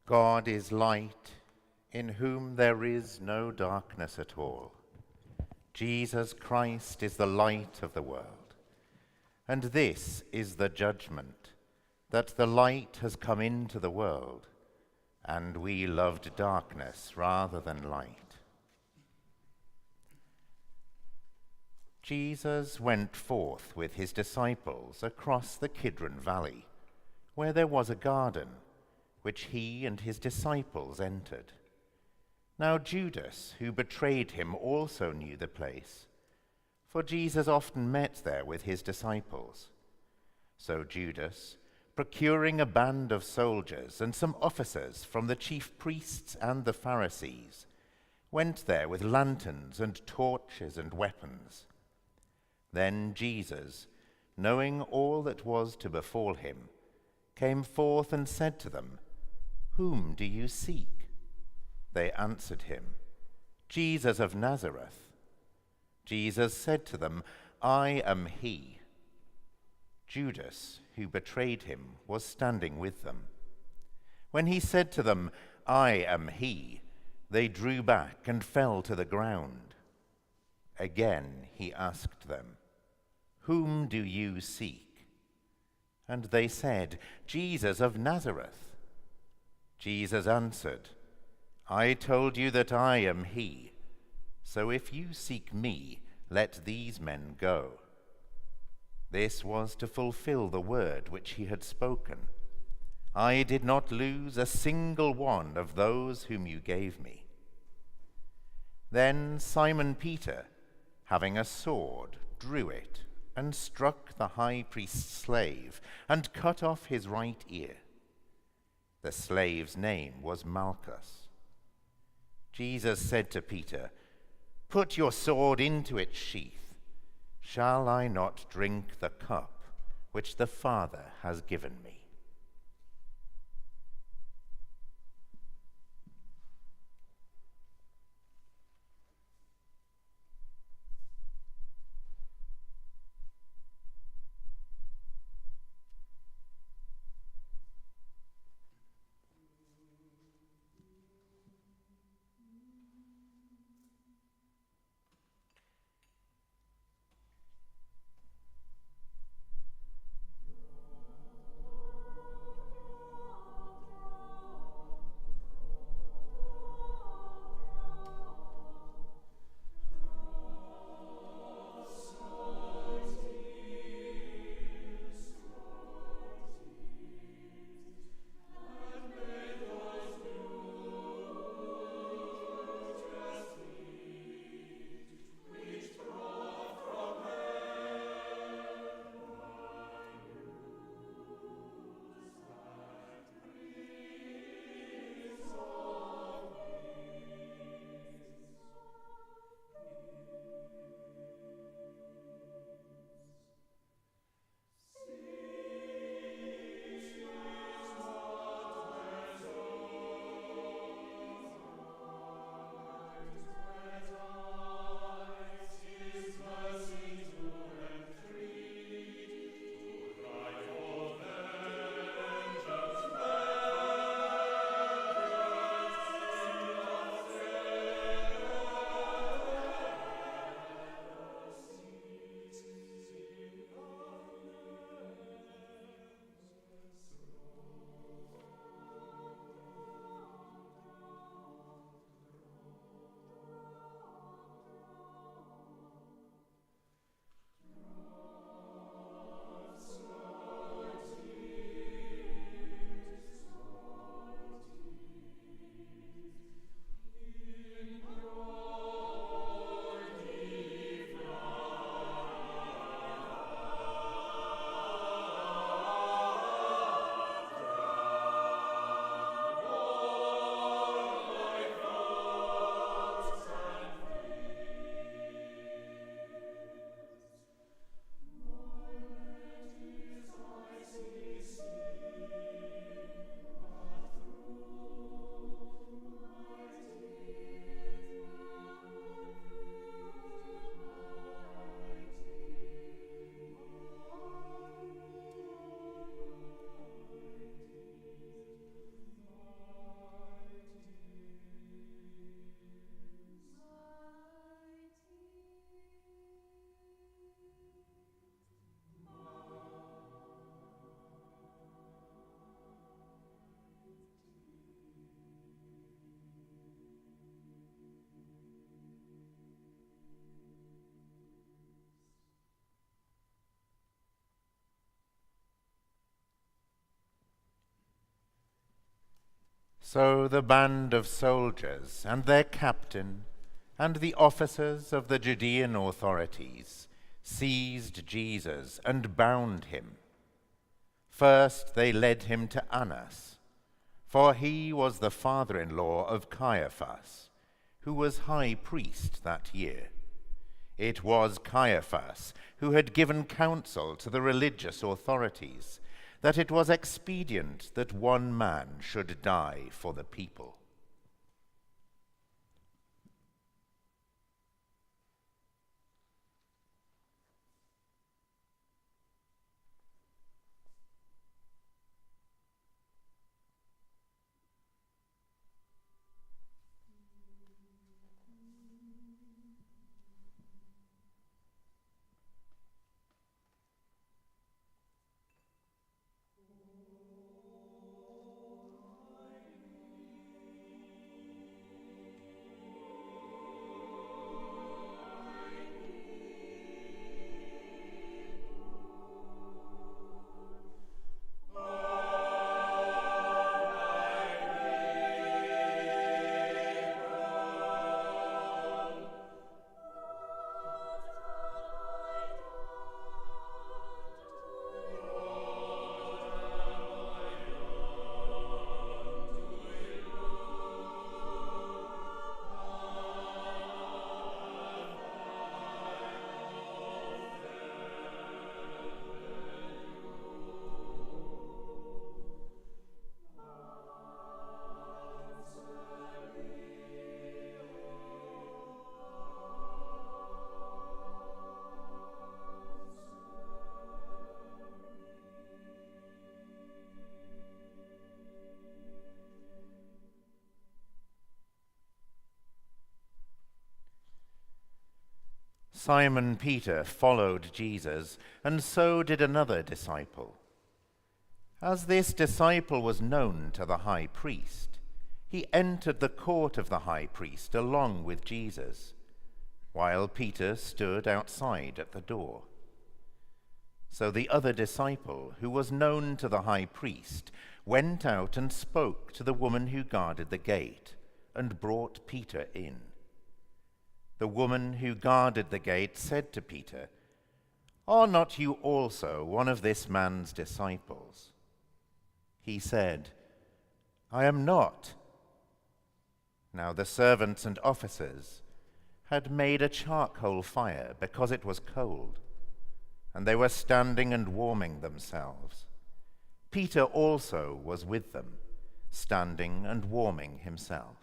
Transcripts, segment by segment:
God is light, in whom there is no darkness at all. Jesus Christ is the light of the world. And this is the judgment, that the light has come into the world, and we loved darkness rather than light. Jesus went forth with his disciples across the Kidron Valley, where there was a garden, which he and his disciples entered. Now Judas, who betrayed him, also knew the place, for Jesus often met there with his disciples. So Judas, procuring a band of soldiers and some officers from the chief priests and the Pharisees, went there with lanterns and torches and weapons. Then Jesus, knowing all that was to befall him, came forth and said to them, "Whom do you seek?" They answered him, "Jesus of Nazareth." Jesus said to them, "I am he." Judas, who betrayed him, was standing with them. When he said to them, "I am he," they drew back and fell to the ground. Again he asked them, "Whom do you seek?" And they said, "Jesus of Nazareth." Jesus answered, "I told you that I am he. So if you seek me, let these men go." This was to fulfill the word which he had spoken. "I did not lose a single one of those whom you gave me." Then Simon Peter, having a sword, drew it and struck the high priest's slave and cut off his right ear. The slave's name was Malchus. Jesus said to Peter, "Put your sword into its sheath. Shall I not drink the cup which the Father has given me?" So the band of soldiers and their captain and the officers of the Judean authorities seized Jesus and bound him. First they led him to Annas, for he was the father-in-law of Caiaphas, who was high priest that year. It was Caiaphas who had given counsel to the religious authorities that it was expedient that one man should die for the people. Simon Peter followed Jesus, and so did another disciple. As this disciple was known to the high priest, he entered the court of the high priest along with Jesus, while Peter stood outside at the door. So the other disciple, who was known to the high priest, went out and spoke to the woman who guarded the gate, and brought Peter in. The woman who guarded the gate said to Peter, "Are not you also one of this man's disciples?" He said, "I am not." Now the servants and officers had made a charcoal fire because it was cold, and they were standing and warming themselves. Peter also was with them, standing and warming himself.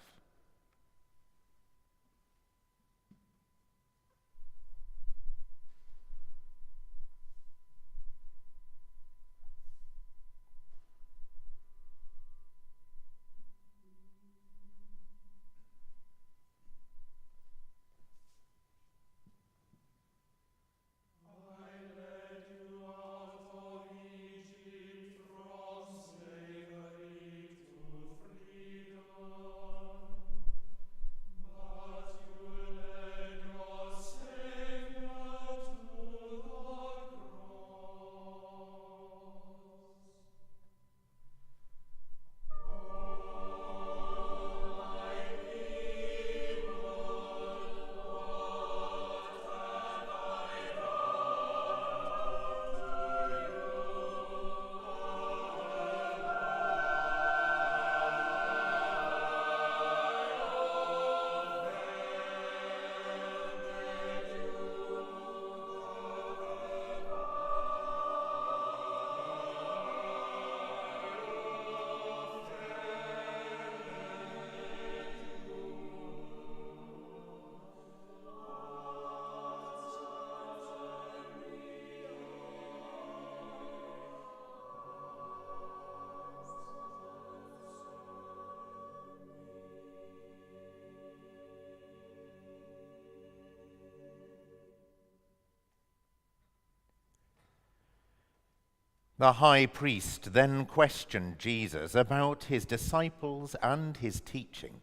The high priest then questioned Jesus about his disciples and his teaching.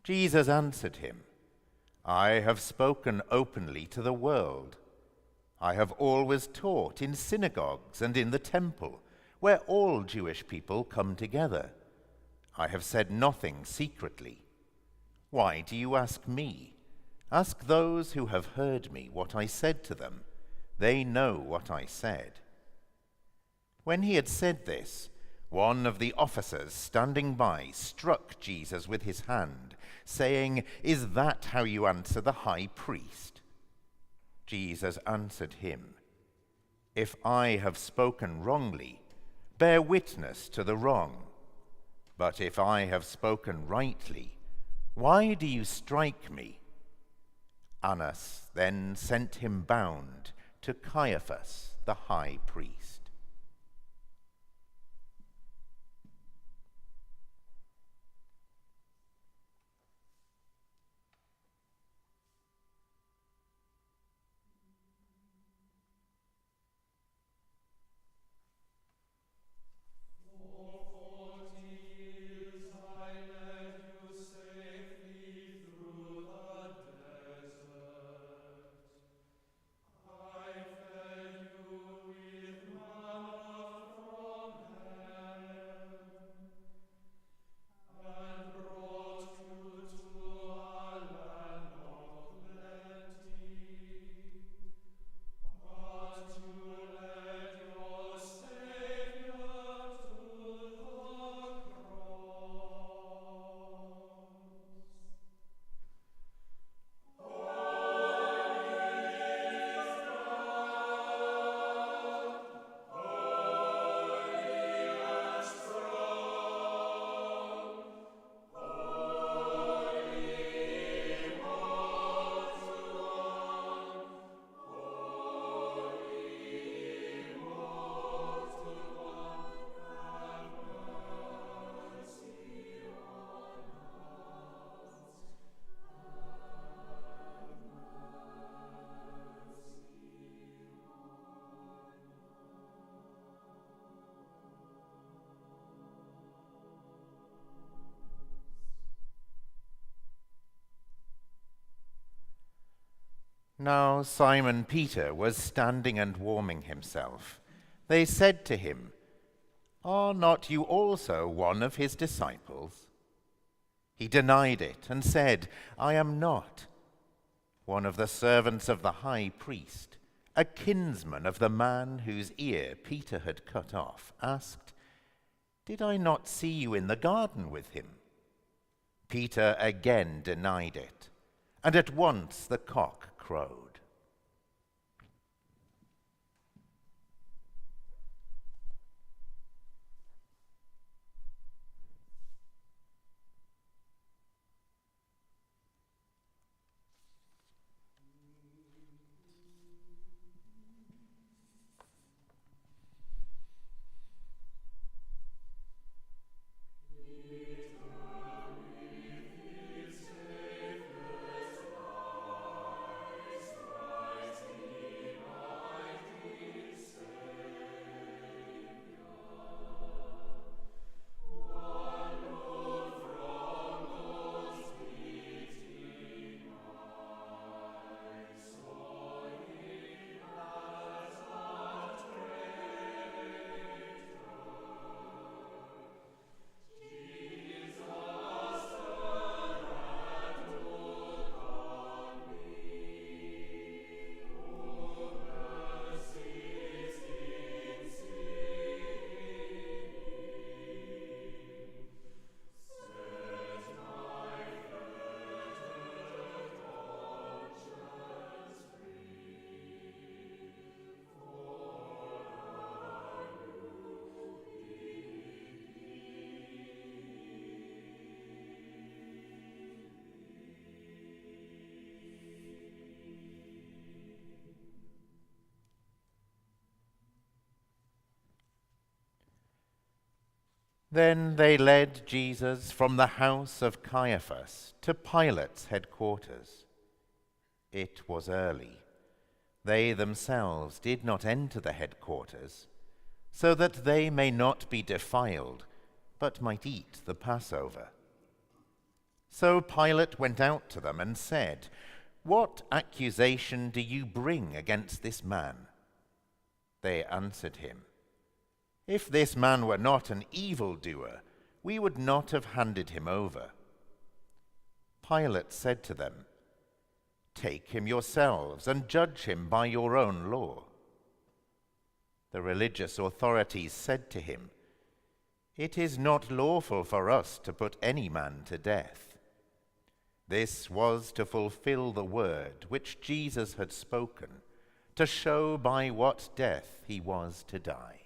Jesus answered him, "I have spoken openly to the world. I have always taught in synagogues and in the temple, where all Jewish people come together. I have said nothing secretly. Why do you ask me? Ask those who have heard me what I said to them. They know what I said." When he had said this, one of the officers standing by struck Jesus with his hand, saying, "Is that how you answer the high priest?" Jesus answered him, "If I have spoken wrongly, bear witness to the wrong. But if I have spoken rightly, why do you strike me?" Annas then sent him bound to Caiaphas the high priest. Now Simon Peter was standing and warming himself. They said to him, "Are not you also one of his disciples?" He denied it and said, "I am not." One of the servants of the high priest, a kinsman of the man whose ear Peter had cut off, asked, "Did I not see you in the garden with him?" Peter again denied it, and at once the cock crowed. Then they led Jesus from the house of Caiaphas to Pilate's headquarters. It was early. They themselves did not enter the headquarters, so that they may not be defiled, but might eat the Passover. So Pilate went out to them and said, "What accusation do you bring against this man?" They answered him, "If this man were not an evildoer, we would not have handed him over." Pilate said to them, "Take him yourselves and judge him by your own law." The religious authorities said to him, "It is not lawful for us to put any man to death." This was to fulfill the word which Jesus had spoken, to show by what death he was to die.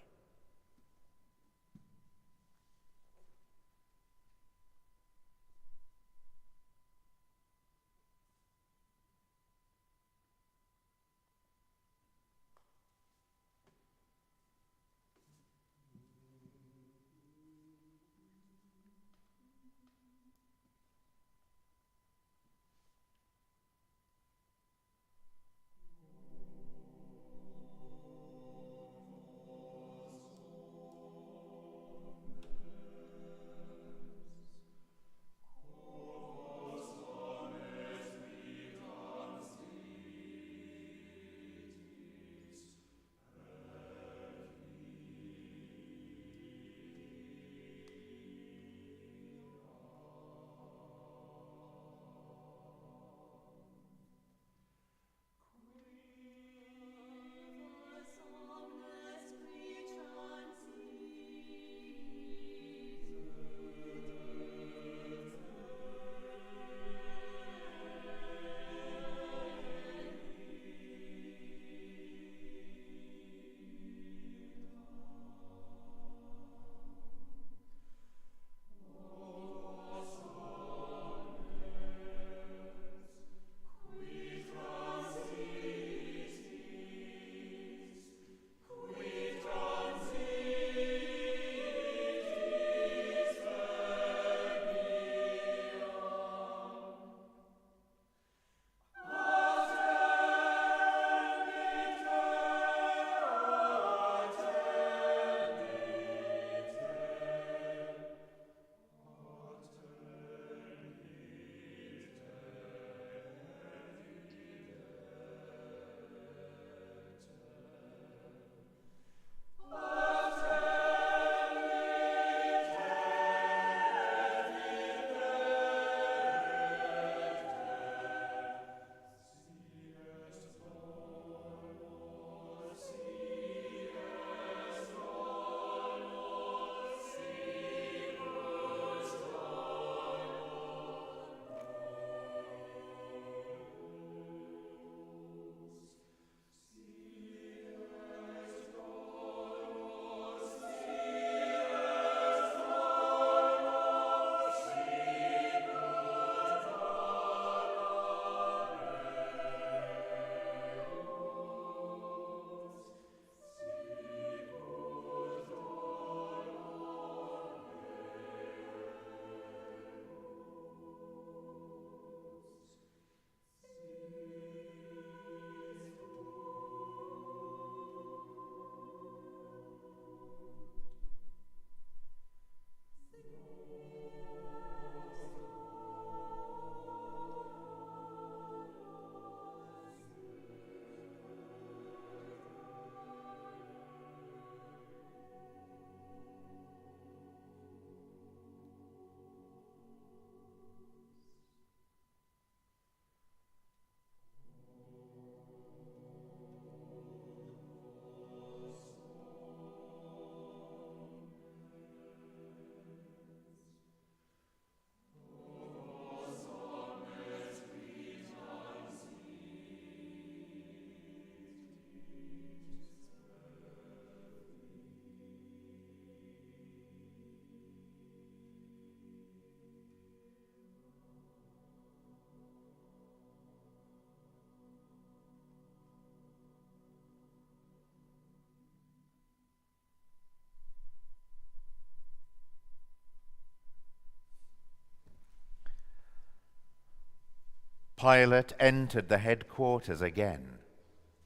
Pilate entered the headquarters again,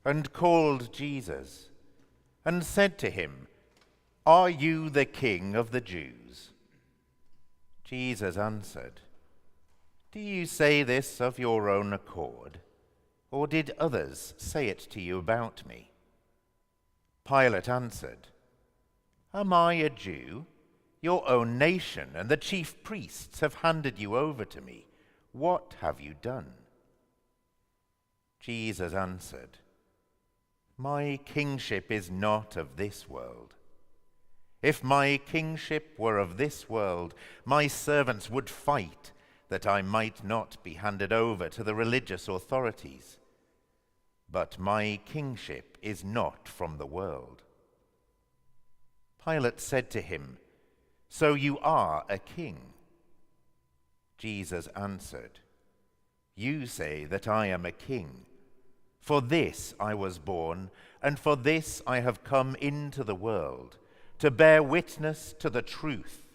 and called Jesus, and said to him, "Are you the King of the Jews?" Jesus answered, "Do you say this of your own accord, or did others say it to you about me?" Pilate answered, "Am I a Jew? Your own nation and the chief priests have handed you over to me. What have you done?" Jesus answered, "My kingship is not of this world. If my kingship were of this world, my servants would fight that I might not be handed over to the religious authorities. But my kingship is not from the world." Pilate said to him, "So you are a king?" Jesus answered, "You say that I am a king. For this I was born, and for this I have come into the world, to bear witness to the truth.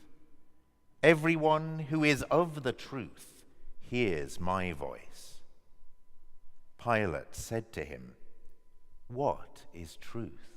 Everyone who is of the truth hears my voice." Pilate said to him, "What is truth?"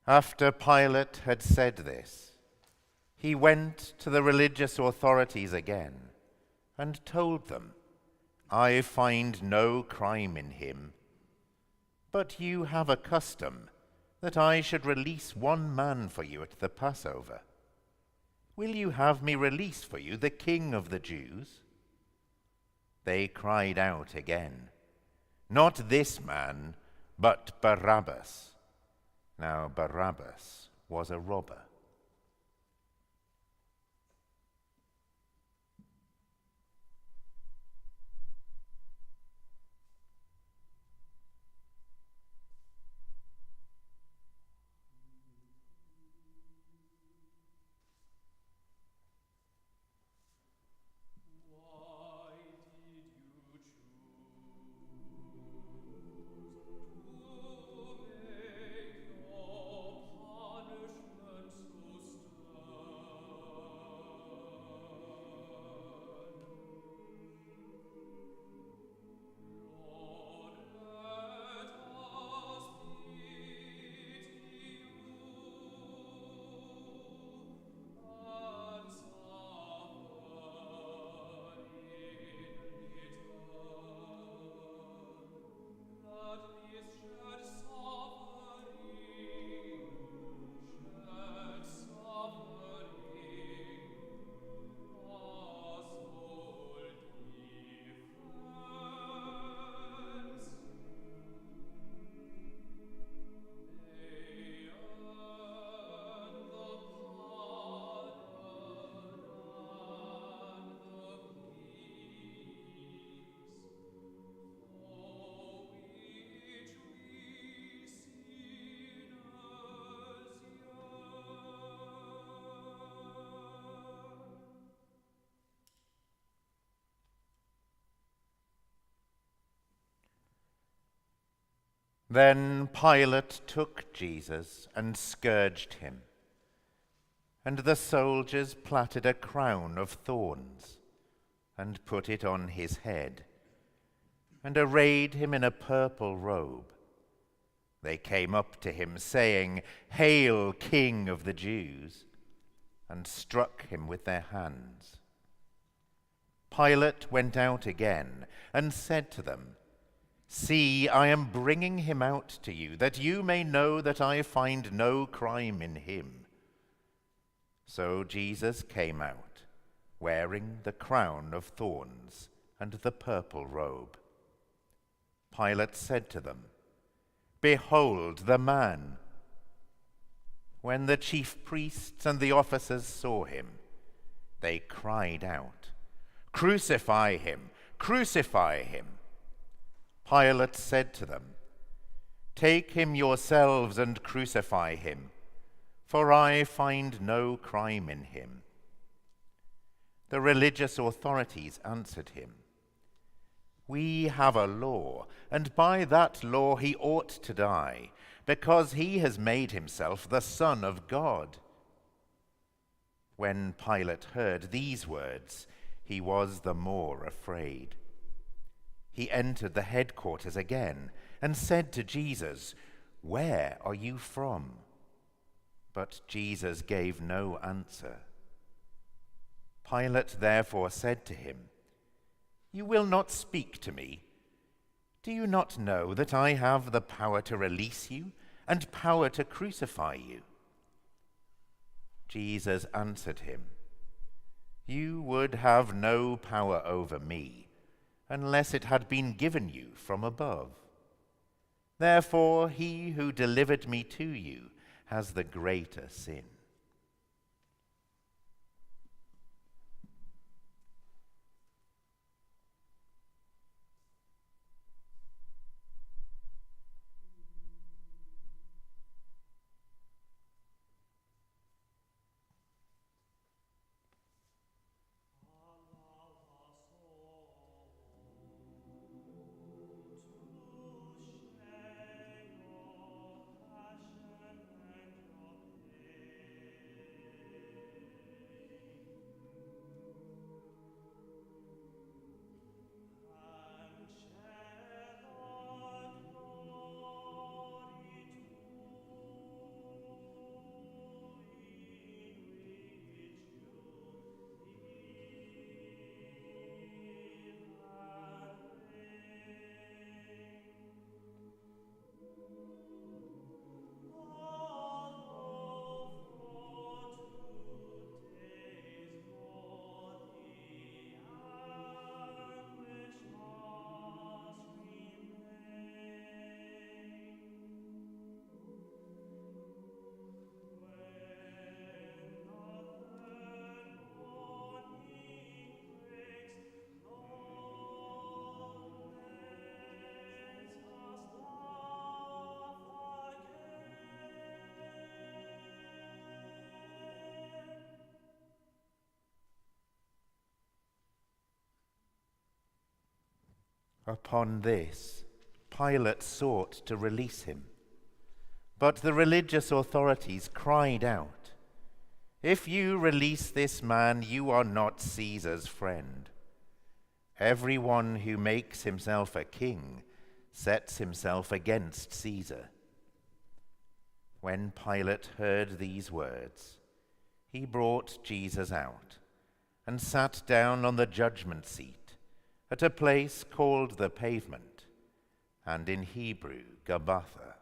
After Pilate had said this, he went to the religious authorities again and told them, "I find no crime in him. But you have a custom that I should release one man for you at the Passover. Will you have me release for you the King of the Jews?" They cried out again, "Not this man, but Barabbas." Now Barabbas was a robber. Then Pilate took Jesus and scourged him, and the soldiers plaited a crown of thorns and put it on his head, and arrayed him in a purple robe. They came up to him, saying, "Hail, King of the Jews!" and struck him with their hands. Pilate went out again and said to them, "See, I am bringing him out to you, that you may know that I find no crime in him." So Jesus came out, wearing the crown of thorns and the purple robe. Pilate said to them, "Behold the man." When the chief priests and the officers saw him, they cried out, "Crucify him! Crucify him!" Pilate said to them, "Take him yourselves and crucify him, for I find no crime in him." The religious authorities answered him, "We have a law, and by that law he ought to die, because he has made himself the Son of God." When Pilate heard these words, he was the more afraid. He entered the headquarters again and said to Jesus, "Where are you from?" But Jesus gave no answer. Pilate therefore said to him, "You will not speak to me? Do you not know that I have the power to release you and power to crucify you?" Jesus answered him, "You would have no power over me unless it had been given you from above. Therefore, he who delivered me to you has the greater sin." Upon this, Pilate sought to release him. But the religious authorities cried out, "If you release this man, you are not Caesar's friend. Everyone who makes himself a king sets himself against Caesar." When Pilate heard these words, he brought Jesus out and sat down on the judgment seat at a place called the Pavement, and in Hebrew, Gabbatha.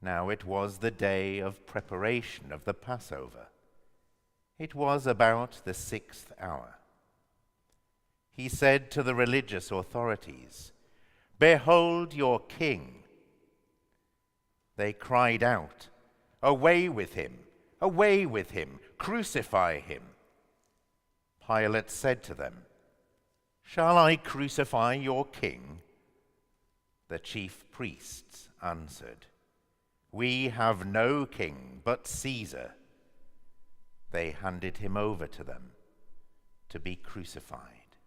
Now it was the day of preparation of the Passover. It was about the 6th hour. He said to the religious authorities, "Behold your king." They cried out, "Away with him! Away with him! Crucify him!" Pilate said to them, "Shall I crucify your king?" The chief priests answered, "We have no king but Caesar." They handed him over to them to be crucified.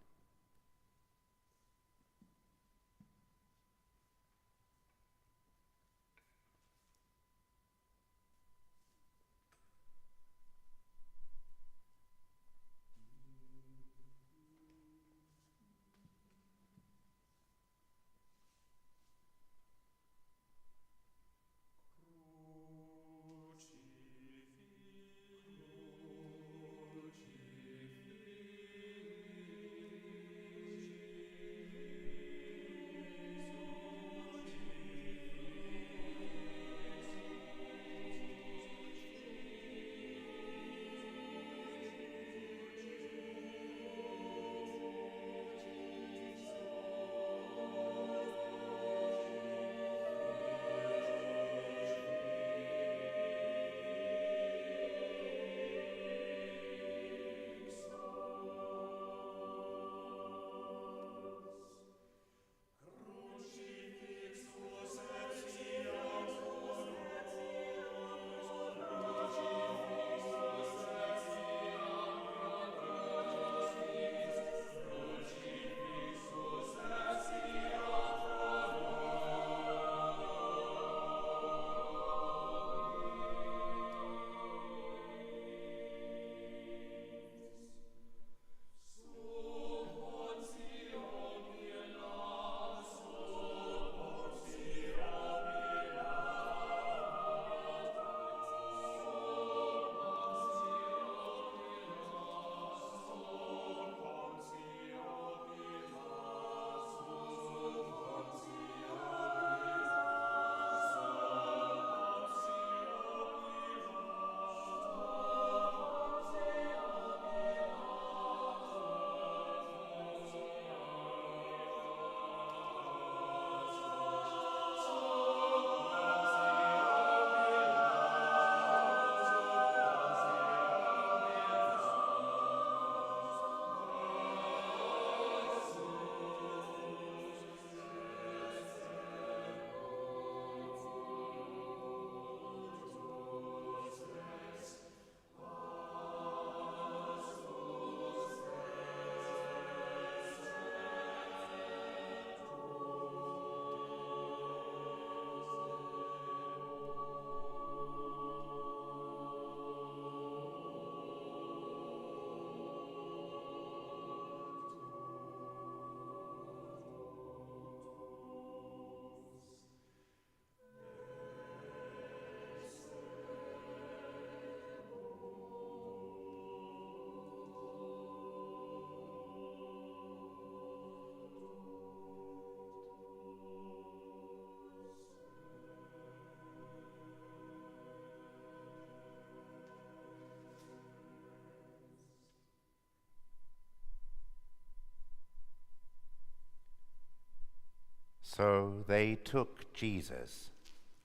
So they took Jesus,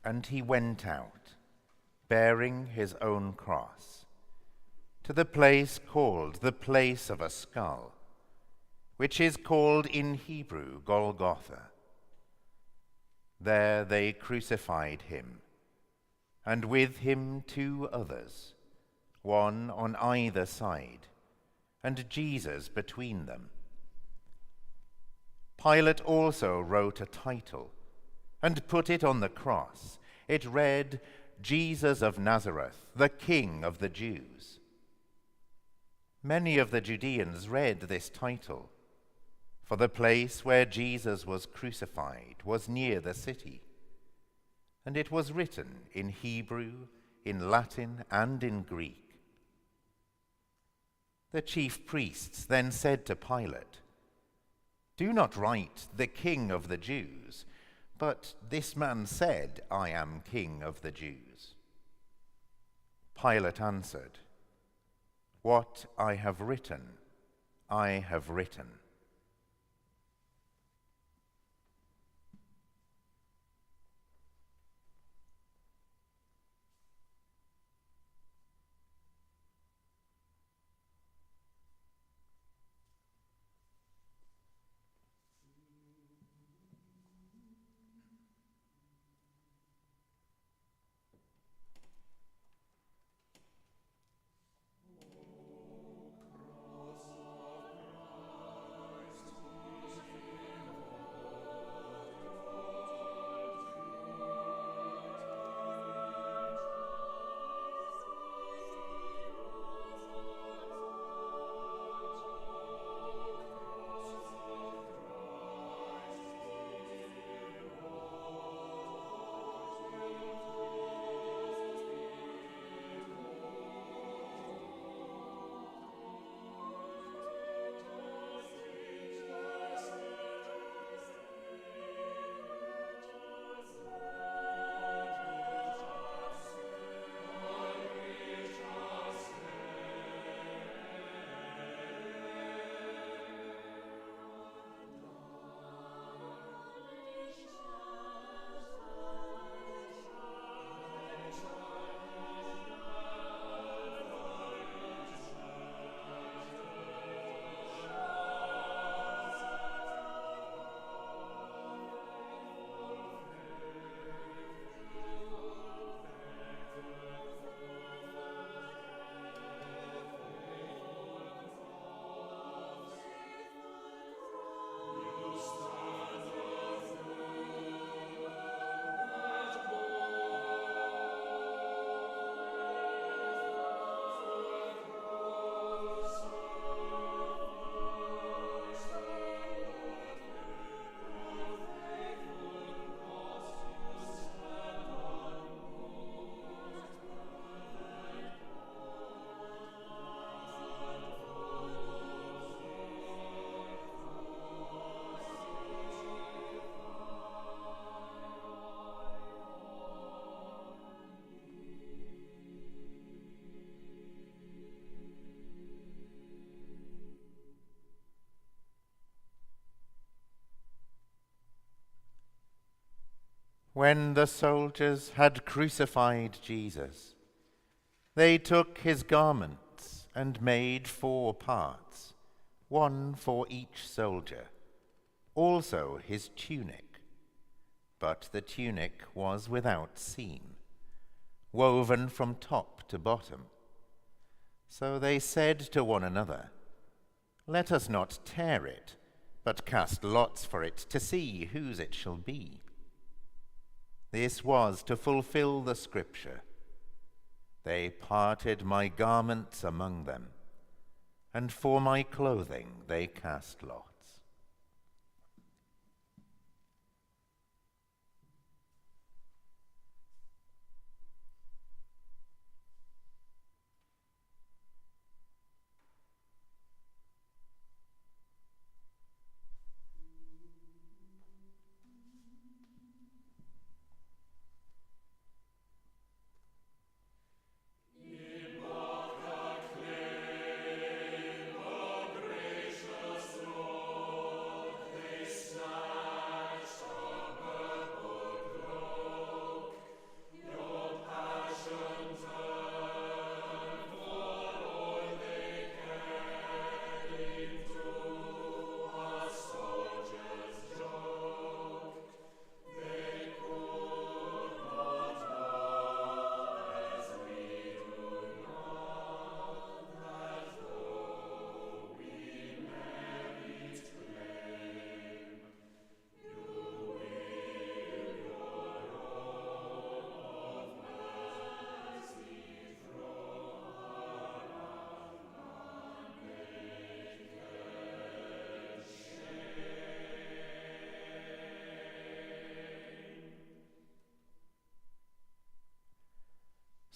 and he went out, bearing his own cross, to the place called the place of a skull, which is called in Hebrew Golgotha. There they crucified him, and with him 2 others, one on either side, and Jesus between them. Pilate also wrote a title, and put it on the cross. It read, Jesus of Nazareth, the King of the Jews. Many of the Judeans read this title, for the place where Jesus was crucified was near the city, and it was written in Hebrew, in Latin, and in Greek. The chief priests then said to Pilate, "Do not write, 'The King of the Jews,' but 'This man said, I am King of the Jews.'" Pilate answered, "What I have written, I have written." When the soldiers had crucified Jesus, they took his garments and made 4 parts, one for each soldier, also his tunic. But the tunic was without seam, woven from top to bottom. So they said to one another, "Let us not tear it, but cast lots for it to see whose it shall be." This was to fulfill the scripture, "They parted my garments among them, and for my clothing they cast lots."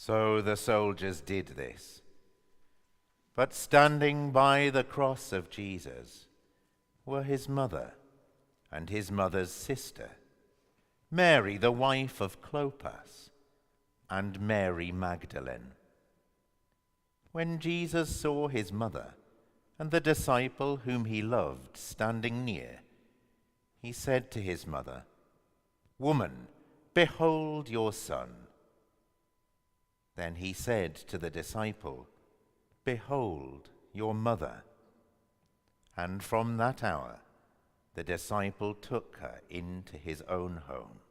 So the soldiers did this. But standing by the cross of Jesus were his mother and his mother's sister, Mary the wife of Clopas, and Mary Magdalene. When Jesus saw his mother and the disciple whom he loved standing near, he said to his mother, "Woman, behold your son." Then he said to the disciple, "Behold your mother." And from that hour the disciple took her into his own home.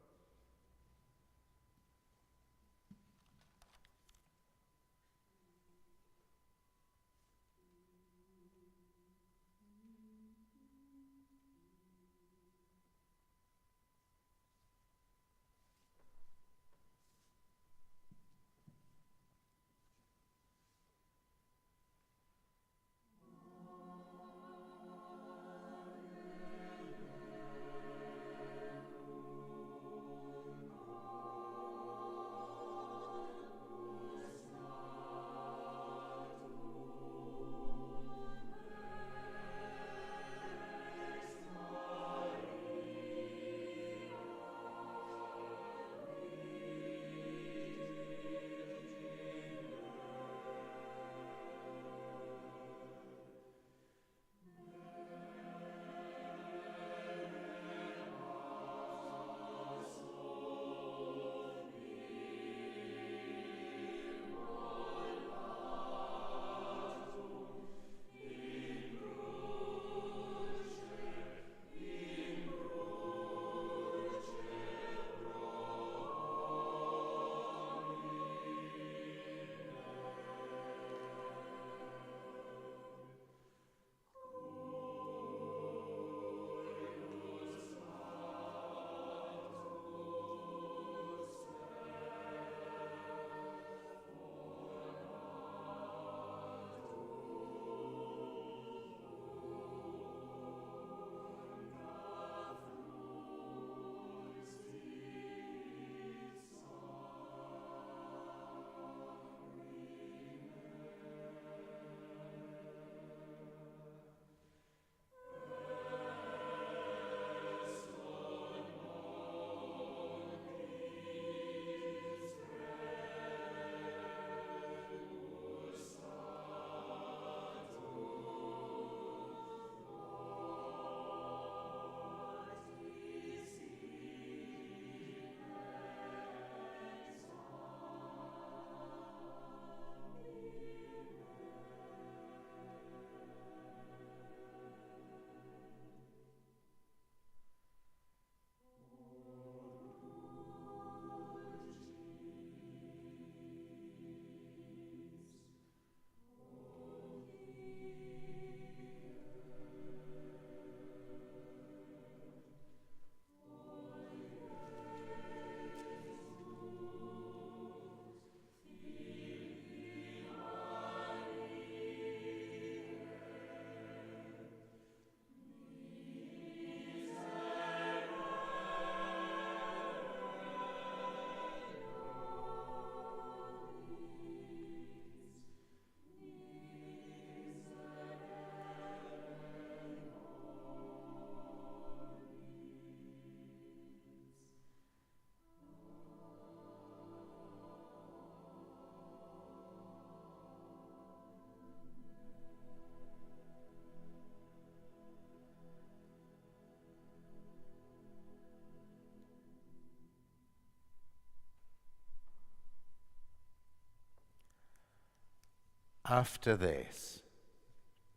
After this,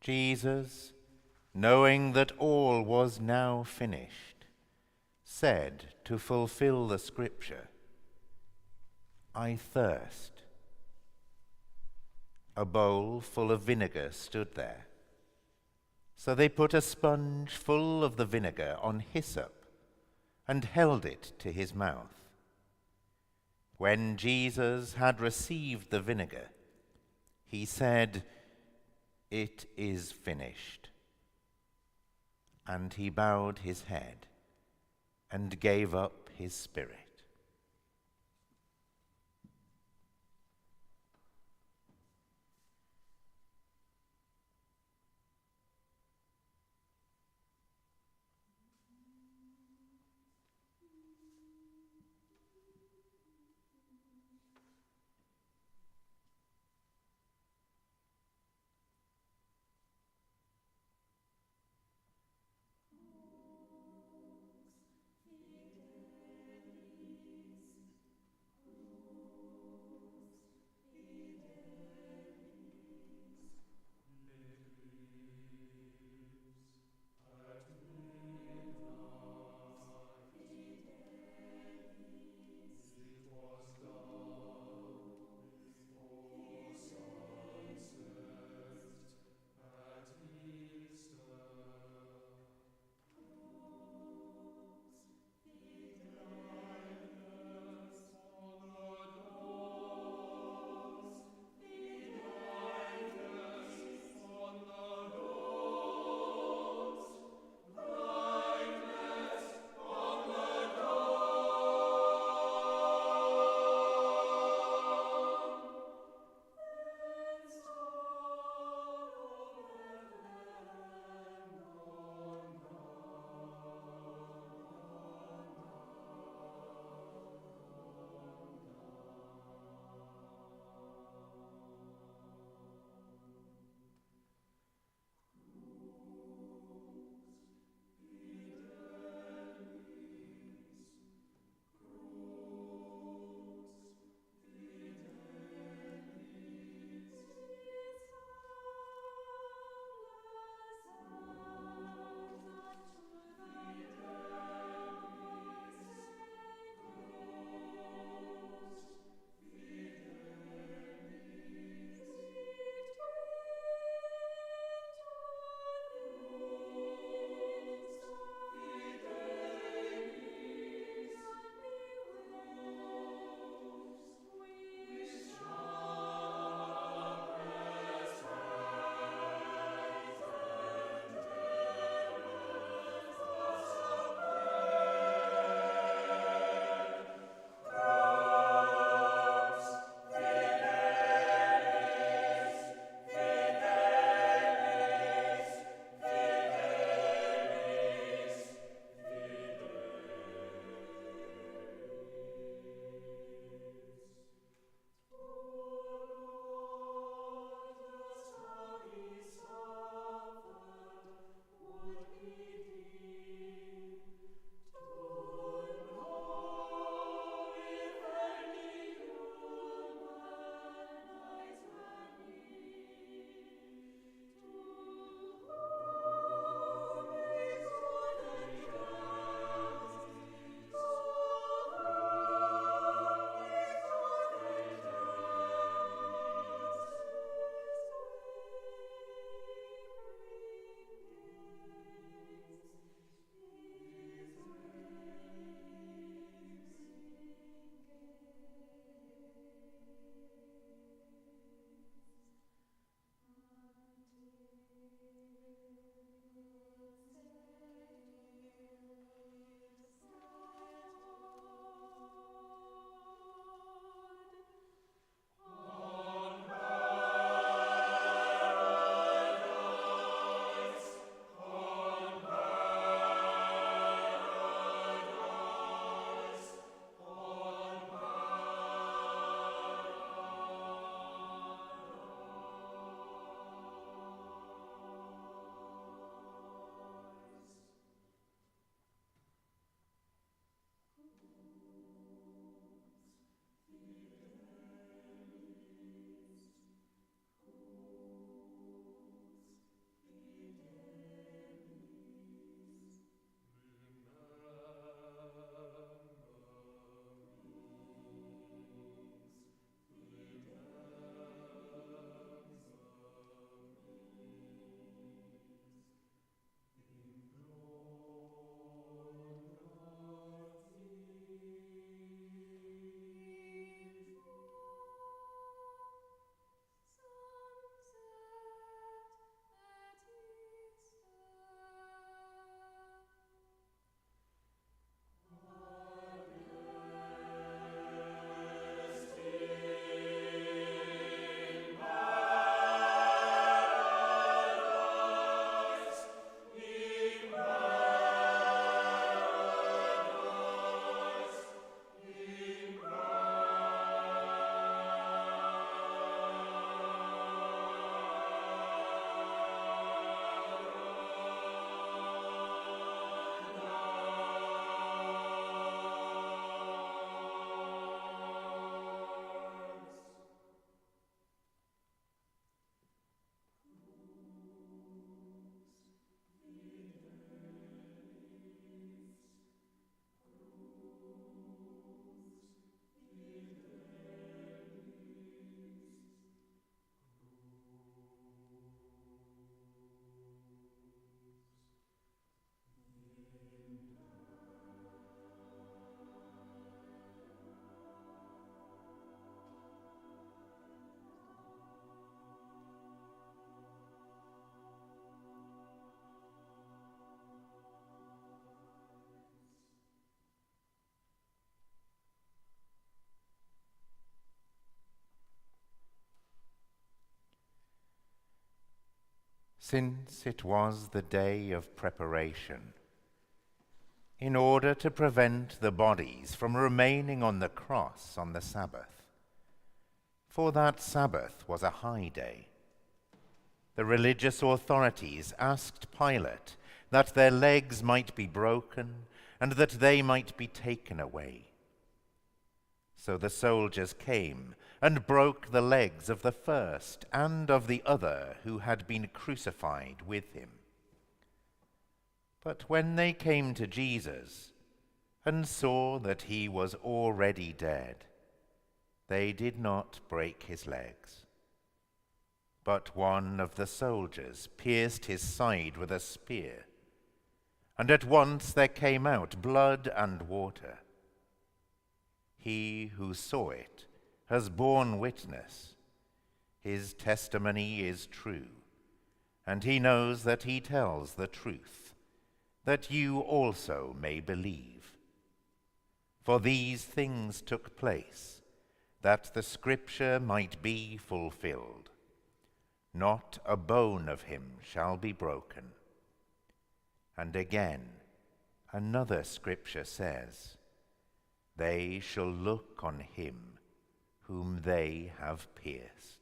Jesus, knowing that all was now finished, said to fulfill the scripture, "I thirst." A bowl full of vinegar stood there. So they put a sponge full of the vinegar on hyssop and held it to his mouth. When Jesus had received the vinegar, he said, "It is finished." And he bowed his head and gave up his spirit. since it was the day of preparation, in order to prevent the bodies from remaining on the cross on the Sabbath. For that Sabbath was a high day. The religious authorities asked Pilate that their legs might be broken and that they might be taken away. So the soldiers came and broke the legs of the first and of the other who had been crucified with him. But when they came to Jesus and saw that he was already dead, they did not break his legs. But one of the soldiers pierced his side with a spear, and at once there came out blood and water. He who saw it has borne witness. His testimony is true, and he knows that he tells the truth, that you also may believe. For these things took place, that the scripture might be fulfilled. Not a bone of him shall be broken. And again, another scripture says, they shall look on him whom they have pierced.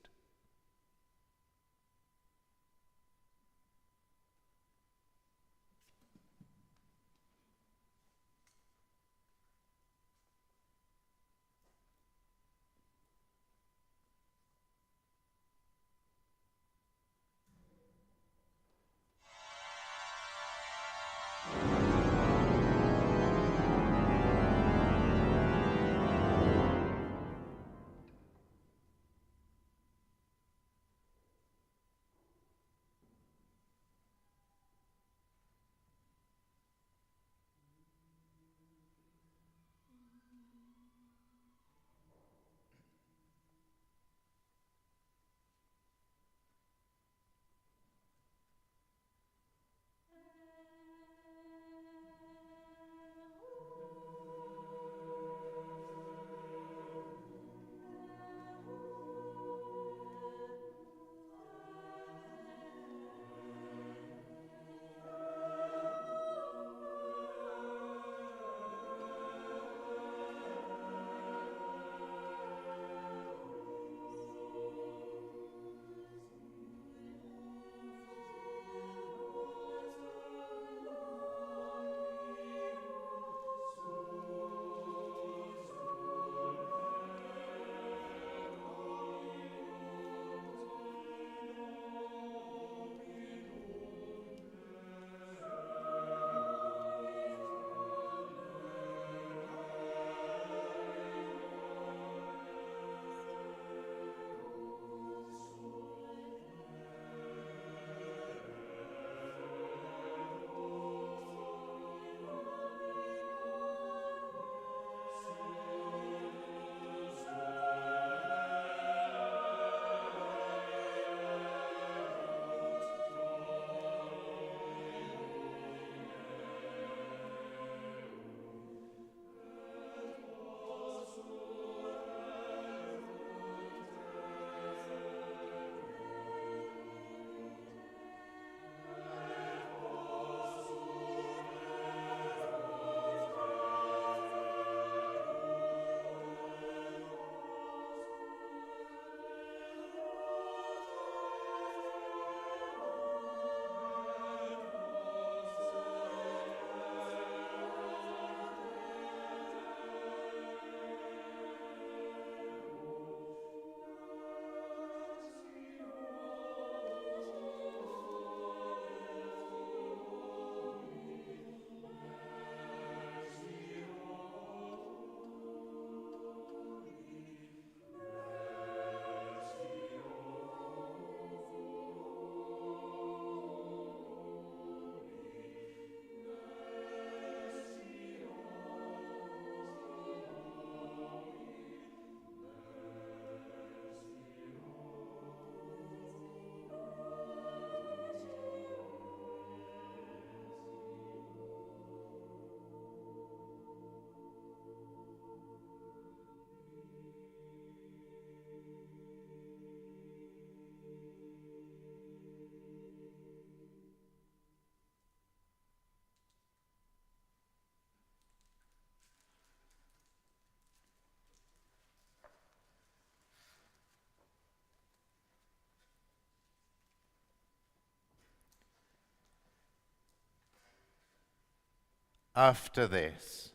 After this,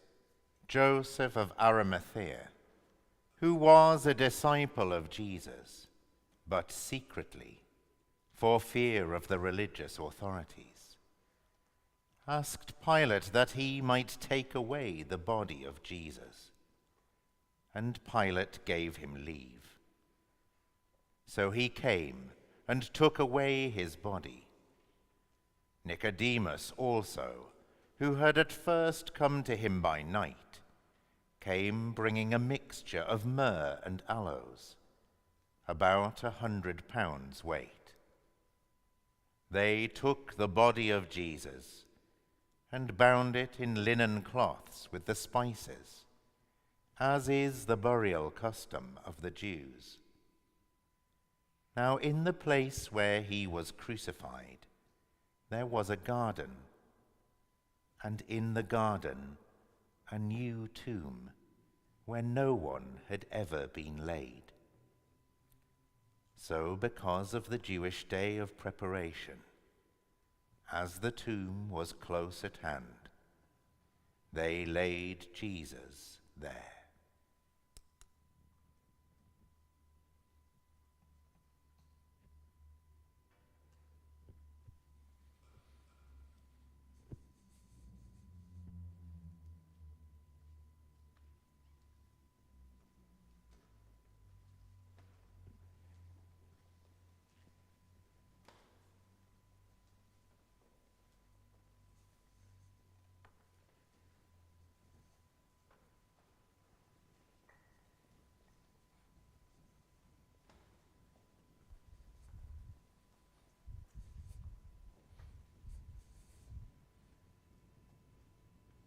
Joseph of Arimathea, who was a disciple of Jesus, but secretly, for fear of the religious authorities, asked Pilate that he might take away the body of Jesus. And Pilate gave him leave. So he came and took away his body. Nicodemus also, who had at first come to him by night, came bringing a mixture of myrrh and aloes, about 100 pounds weight. They took the body of Jesus and bound it in linen cloths with the spices, as is the burial custom of the Jews. Now in the place where he was crucified, there was a garden, and in the garden a new tomb, where no one had ever been laid. So because of the Jewish day of preparation, as the tomb was close at hand, they laid Jesus there.